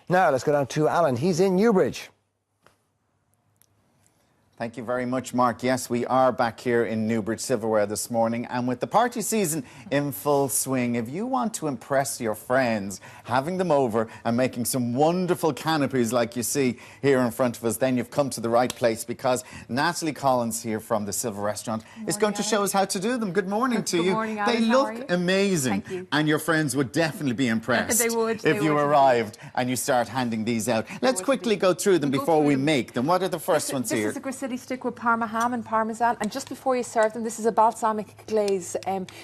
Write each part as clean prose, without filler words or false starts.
Now let's go down to Alan. He's in Newbridge. Thank you very much, Mark. Yes, we are back here in Newbridge Silverware this morning, and with the party season in full swing, if you want to impress your friends, having them over and making some wonderful canapes like you see here in front of us, then you've come to the right place, because Natalie Collins here from the Silver Restaurant is going to show us how to do them. Good morning to you. Good morning, Alan. They look amazing. Thank you. And your friends would definitely be impressed They would. if you arrived and you start handing these out. Let's quickly go through them before we make them. What are the first ones here? This is a stick with Parma ham and Parmesan, and just before you serve them, this is a balsamic glaze,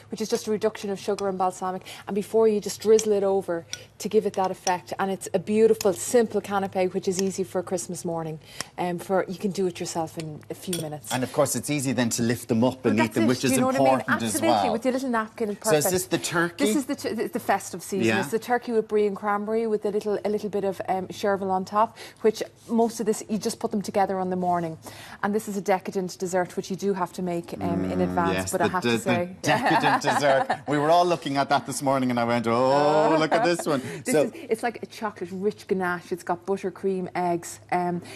which is just a reduction of sugar and balsamic, and before you just drizzle it over to give it that effect. And it's a beautiful, simple canapé, which is easy for a Christmas morning. You can do it yourself in a few minutes. And of course, it's easy then to lift them up and eat them, which is important as well. Absolutely, with your little napkin, it's perfect. So is this the turkey? This is the festive season. Yeah. It's the turkey with brie and cranberry with a little bit of chervil on top, which most of this, you just put them together on the morning. And this is a decadent dessert, which you do have to make in advance, yes, but I have to say. The decadent dessert. We were all looking at that this morning and I went, oh, look at this one. It's like a chocolate-rich ganache. It's got buttercream, eggs,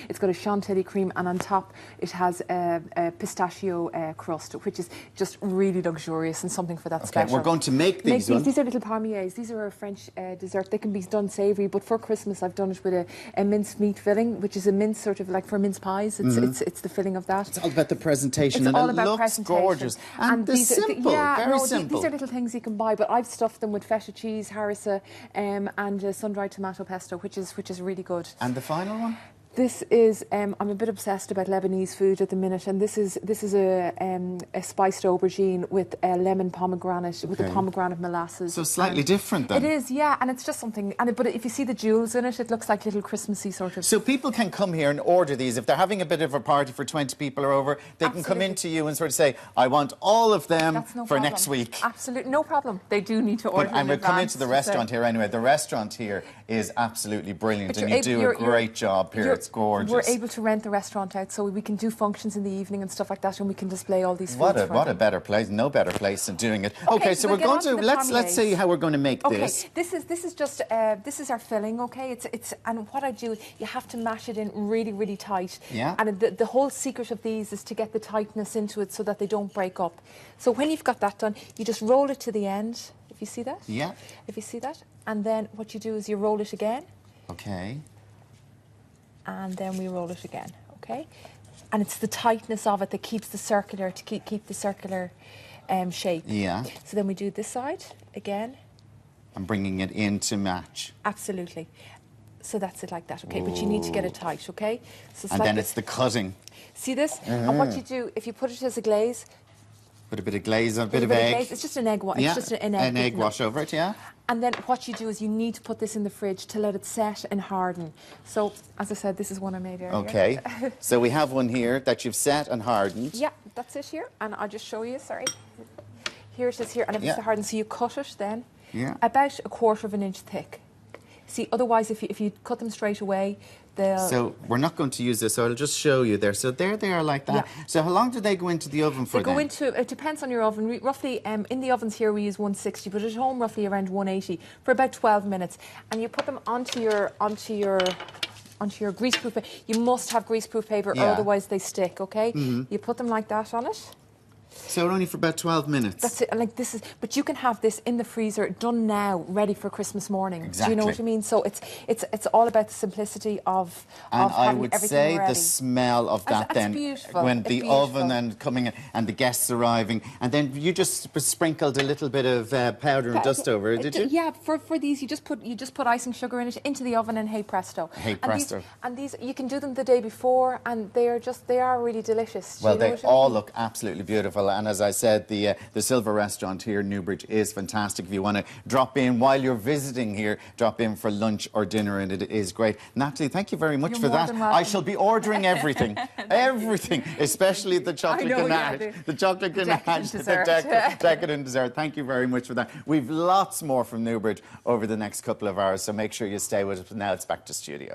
it's got a chantilly cream, and on top it has a pistachio crust, which is just really luxurious and something for that special. We're going to make these ones. These are little palmiers. These are a French dessert. They can be done savoury, but for Christmas I've done it with a mince meat filling, which is a mince sort of like for mince pies. It's the filling of that. It's all about the presentation, and it looks gorgeous. And they're simple, very simple. These are little things you can buy, but I've stuffed them with feta cheese, harissa, and sun-dried tomato pesto, which is really good. And the final one? This is, I'm a bit obsessed about Lebanese food at the minute, and this is a spiced aubergine with a lemon pomegranate, with a pomegranate molasses. So slightly different then? It is, yeah, and it's just something, but if you see the jewels in it, it looks like little Christmassy sort of. So people can come here and order these. If they're having a bit of a party for 20 people or over, they can come into you and sort of say, I want all of them for next week. Absolutely, no problem. They do need to order And we'll come into the restaurant here anyway. The restaurant here is absolutely brilliant, and you do a great job here. It's gorgeous. We're able to rent the restaurant out, so we can do functions in the evening and stuff like that, and we can display all these foods. What a better place! No better place than doing it. Okay, so we're going to let's see how we're going to make this. This is just this is our filling. Okay, and what I do, you have to mash it in really tight. Yeah. And the whole secret of these is to get the tightness into it so that they don't break up. So when you've got that done, you just roll it to the end. If you see that. Yeah. If you see that, and then what you do is you roll it again. Okay. And then we roll it again, okay? And it's the tightness of it that keeps the circular, to keep the circular shape. Yeah. So then we do this side again. I'm bringing it in to match. Absolutely. So that's it like that, okay? But you need to get it tight, okay? So and then it's the cutting. See this? And what you do, if you put it as a glaze... Put a bit of glaze, a bit of egg. It's just an egg wash. Yeah, it's just an egg wash over it, yeah. And then what you do is you need to put this in the fridge to let it set and harden. So, as I said, this is one I made earlier. Okay. So we have one here that you've set and hardened. Yeah, that's it here. And I'll just show you, sorry. Here it is here, and if it's hardened, so you cut it then about 1/4 of an inch thick. See, otherwise, if you cut them straight away, they'll... So we're not going to use this, so I'll just show you there. So there they are like that. Yeah. So how long do they go into the oven for? They go into, it depends on your oven. Roughly, in the ovens here we use 160, but at home roughly around 180 for about 12 minutes. And you put them onto your greaseproof. You must have greaseproof paper, or otherwise they stick. Okay. You put them like that on it. So only for about 12 minutes. That's it. And like this is, but you can have this in the freezer, done now, ready for Christmas morning. Exactly. Do you know what I mean? So it's all about the simplicity of I would say ready. The smell of that then, beautiful. when the oven and coming in, and the guests arriving, and then you just sprinkled a little bit of powder and dust over it, did you? Yeah. For these, you just put icing sugar in it into the oven, and hey presto. Hey presto. And these you can do them the day before, and they are really delicious. Well, they all look absolutely beautiful. And as I said, the Silver Restaurant here in Newbridge is fantastic. If you want to drop in while you're visiting here, drop in for lunch or dinner, and it is great. Natalie, thank you very much for that. I shall be ordering everything, everything, especially the chocolate ganache, the chocolate ganache, the decadent dessert. Thank you very much for that. We've lots more from Newbridge over the next couple of hours, so make sure you stay with us. Now it's back to studio.